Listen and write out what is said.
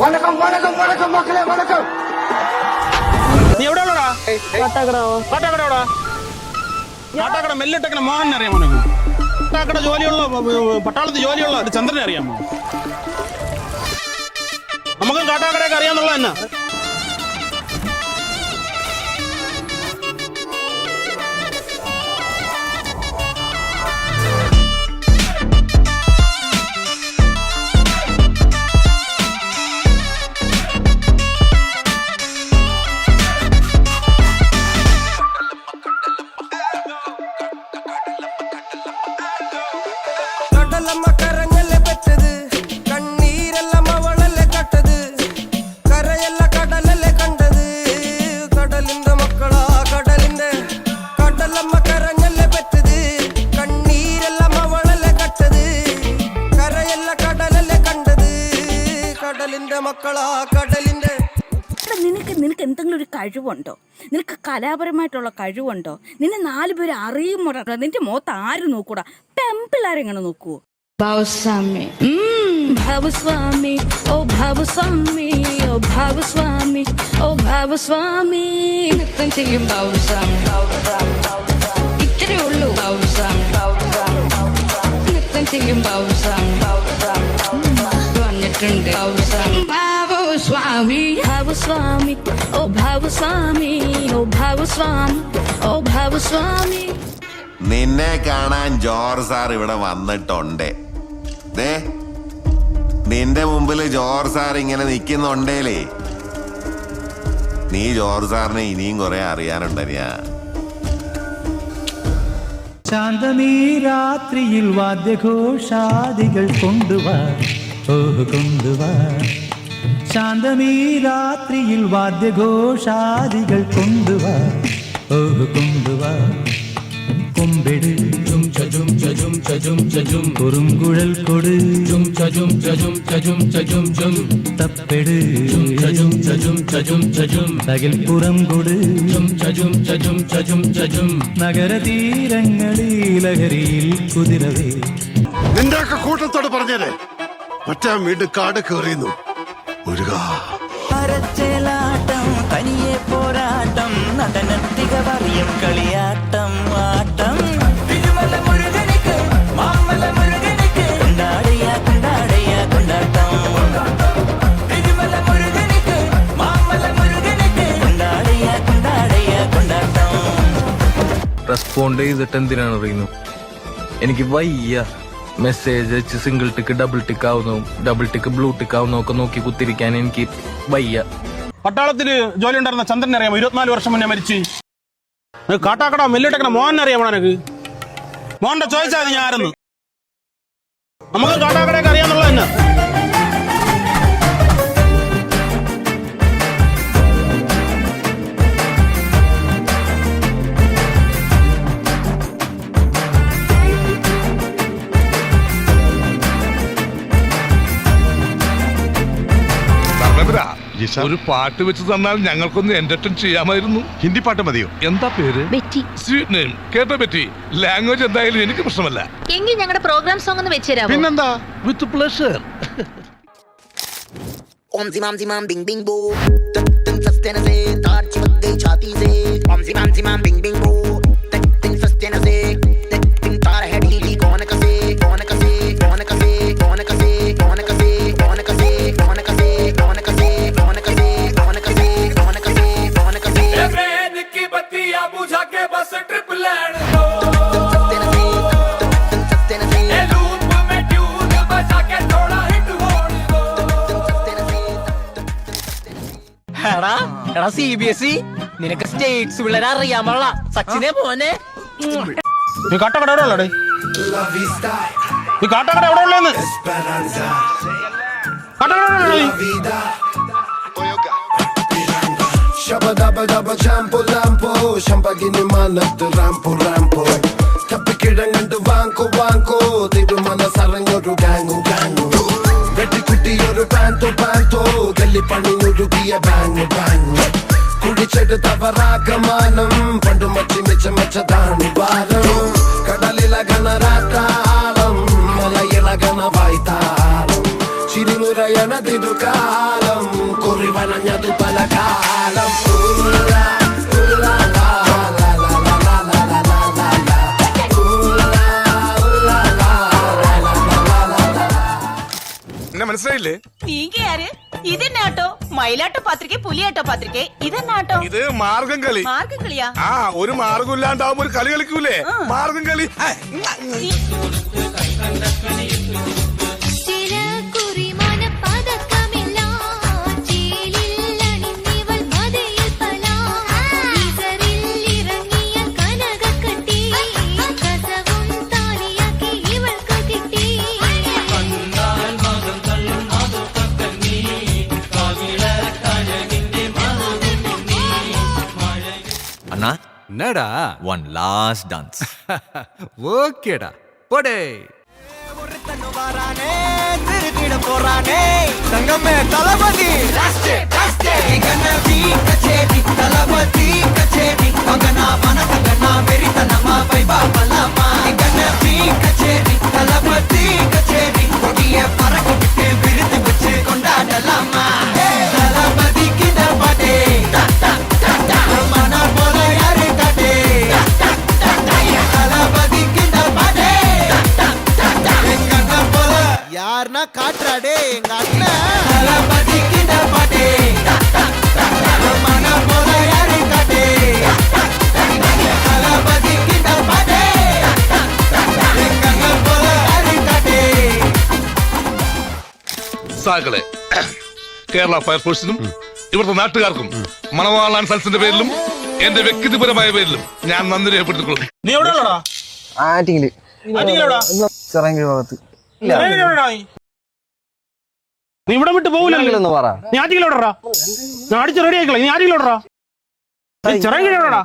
വണക്കം വണക്കം വണക്കം മക്കളെ വണക്കം. നീ എവിടെയുള്ളടാ? കാട്ടാക്കട കാട്ടാക്കട മെല്ലിട്ടക്കണ മോഹനെ അറിയാമോ നിനക്ക്? കാട്ടാക്കട ജോലിയുള്ള പട്ടാളത്തിൽ ജോലിയുള്ള ഒരു ചന്ദ്രനെ അറിയാമോ? നമുക്കും കാട്ടാക്കടയൊക്കെ അറിയാന്നുള്ള തന്നെ. നിനക്ക് എന്തെങ്കിലും ഒരു കഴിവുണ്ടോ? നിനക്ക് കലാപരമായിട്ടുള്ള കഴിവുണ്ടോ? നിന്നെ 4 പേര് അറിയുമോ? നിന്റെ മുഖത്ത് ആര് നോക്കൂടാ? പെമ്പിള്ളാരെങ്ങനെ നോക്കൂ? ഭാവസ്വാമി ഭാവസ്വാമി ഓ ഭാവസ്വാമി ഓ ഭാവസ്വാമി ഓ ഭാവസ്വാമി നൃത്തം ചെയ്യും ഭാവസ്വാമി. ഇത്രേ ഉള്ളൂ ഭാവസ്വാമി. നൃത്തം ചെയ്യും ഭാവസ്വാമി. വന്നിട്ടുണ്ട് ഭാവസ്വാമി. ഭാവസ്വാമി ഭാവസ്വാമി ഓ ഭാവസ്വാമി ഓ ഭാവസ്വാമി ഓ ഭാവസ്വാമി. നിന്നെ കാണാൻ ജോർജ് സാർ ഇവിടെ വന്നിട്ടുണ്ട്. നിന്റെ മുമ്പിൽ ജോർജ് സാർ ഇങ്ങനെ നിൽക്കുന്നുണ്ടേലേ, നീ ജോർജ് സാറിനെ ഇനിയും കുറെ അറിയാനുണ്ടനിയാ. ശാന്തമീ രാത്രിയിൽ വാദ്യഘോഷാദികൾ കൊണ്ടുവാ, ഓഹ് കൊണ്ടുവാ. ശാന്തമീ രാത്രിയിൽ വാദ്യഘോഷാദികൾ കൊണ്ടുവാ, ഓഹ് കൊണ്ടുവാ. കൊമ്പെട് കുറുങ്കുഴൽ കൊട്, തപ്പെട് തകിൽപ്പുറം കൊട്. നഗരതീരങ്ങളിൽ ലഹരിയിൽ കുതിരവേ. നിന്റെയൊക്കെ കൂട്ടത്തോട് പറഞ്ഞേരെ, മറ്റേ വീണ്ടും കാട് കയറിയുന്നു. അരച്ചേലാട്ടം തനിയെ പോരാട്ടം നടനത്തിക പറയും കളിയാട്ടം ആട്ടം. റെസ്പോണ്ട് ചെയ്തിട്ട് എന്തിനാണ് അറിയുന്നു? എനിക്ക് വയ്യ. മെസ്സേജ് അയച്ച് സിംഗിൾ ടിക്ക് ഡബിൾ ടിക്ക് ആവുന്നു, ഡബിൾ ടിക്ക് ബ്ലൂ ടിക്ക് ആവുന്നു ഒക്കെ നോക്കി കുത്തിരിക്കാൻ എനിക്ക് വയ്യ. പട്ടാളത്തില് ജോലി ഉണ്ടായിരുന്ന ചന്ദ്രനെ അറിയാമോ? 24 വർഷം മുന്നേ മരിച്ചു. കാട്ടാക്കട മെല്ലിട്ടക്കണ മോഹനെ അറിയാമോ നിനക്ക്? മോഹന്റെ ചോദിച്ചാൽ മതി ഞാൻ ആരെന്ന്. നമുക്ക് കാട്ടാക്കടയൊക്കെ അറിയാന്നുള്ള തന്നെ. ഒരു പാട്ട് വെച്ച് തന്നാൽ ഞങ്ങൾക്കൊന്ന് എന്റർടൈൻ ചെയ്യാമായിരുന്നു. ഹിന്ദി പാട്ട് മതിയോ? എന്താ പേര്? Sweet name. കേട്ടോ ബെറ്റി? ലാംഗ്വേജ് എന്തായാലും എനിക്ക് പ്രശ്നമല്ല. എങ്കിൽ ഞങ്ങളുടെ പ്രോഗ്രാം സോങ് ഒന്ന് വെച്ചുതരാമോ? പിന്നെന്താ, വിത്ത് പ്ലഷർ. ओम जिमाम जिमाम बिंग बिंग बो तक तक सस्ते न से तार चिपक गई छाती से. ओम जिमाम बिंग बिंग बो तक तक सस्ते न से तक तक तार है ढीली. कौन कसे कौन कसे कौन कसे कौन कसे कौन कसे कौन कसे कौन कसे कौन कसे कौन कसे कौन कसे कौन कसे कौन कसे. ए ट्रेन की बत्तियां बुझा के बस ट्रिप लैंड दो. सस्ते न से सस्ते न से ए लूप में ट्यून बजा के थोड़ा हिट होने दो. എടാ CBSE നിനക്ക് സ്റ്റേറ്റ്സ് പിള്ളേരെ അറിയാമല്ല. സച്ചിനെ പോനെ. ഈ കാട്ടാക്കട എവിടെ ഉള്ളടേ? ഈ കാട്ടാക്കട എവിടെ ഉള്ളതെന്ന്? തപ്പിക്കിഴങ്ങണ്ട് വാങ്കോ വാങ്കോ തിരുമല സറഞ്ഞൊരു ഗാങ്ങു ഗാങ്ങു. വെട്ടിക്കുട്ടിയൊരു പാന്തോ പാന്തോ ഗല്ലിപ്പണിഞ്ഞൊരുകിയ ബാങ്ങു ബാങ്ങു. കുടിച്ചെടുത്തവറാഗമാനം പണ്ടു മച്ചി മെച്ചതാണ് ഭാരം. കടലിലകണ രാത്താളം മലയിളകണ വായ്ത്താളം ചിരിമുറയണ തിരുകാലം. മനസ്സിലായില്ലേ? நீங்க யாரு? இது என்ன ஆட்டோ? மயிலாட்டோ பாத்திருக்கே, புலியாட்டோ பாத்திருக்கே. இது என்ன ஆட்டோ? ഇത് മാർഗം കളി. மார்க்கம் களியா? ആ ഒരു മാർഗം ഇല്ലാണ്ടാവുമ്പോ ഒരു കളി കളിക്കൂലേ, മാർഗം കളി. அண்ணா என்னடா ஒன் லாஸ்ட் டான்ஸ். ஓகேடா போடே தங்கமே தளபதி தளபதி கச்சேரி மகனா மனசகனா வெறித்தனமா பைபா பலாமா கச்சேரி தளபதி கச்சேரி கொடிய பறக்க விட்டு விருது வச்சு கொண்டாடலாமா தளபதிக்கு பாட்டே மன போல யாரு காட்டே தளபதிக்கு பாட்டே எங்க அண்ணன் போல யாருன்னா காட்டுறாடே எங்க அண்ணன் தளபதிக்கு பாட்டே மன போல யாரு காட்டே தளபதிக்கு பாட்டே எங்க அண்ணன் போல யாரு காட்டே. സാകളെ കേരള ഫയർഫോഴ്സിനും ഇവിടുത്തെ നാട്ടുകാർക്കും മണവാളാൻ സൽസിന്റെ പേരിലും എന്റെ വ്യക്തിപരമായ പേരിലും ഞാൻ നന്ദി രേഖപ്പെടുത്തിക്കൊള്ളുന്നു. നീ എവിടെ ഉള്ളടാ? ആറ്റിങ്ങില് ആറ്റിങ്ങലെവിടാ? ചെറങ്ങി ഭാഗത്ത് എവിടെയാടാ നീ? നീ ഇവിടെ വിട്ട് പോകില്ലല്ലോ. പറ നീ ആറ്റിങ്ങലോടാ? ഞാൻ അടിച്ച് റെഡി ആയിക്കളെ. നീ ആറ്റിങ്ങലോടാ? ചെറിയ എവിടെടാ?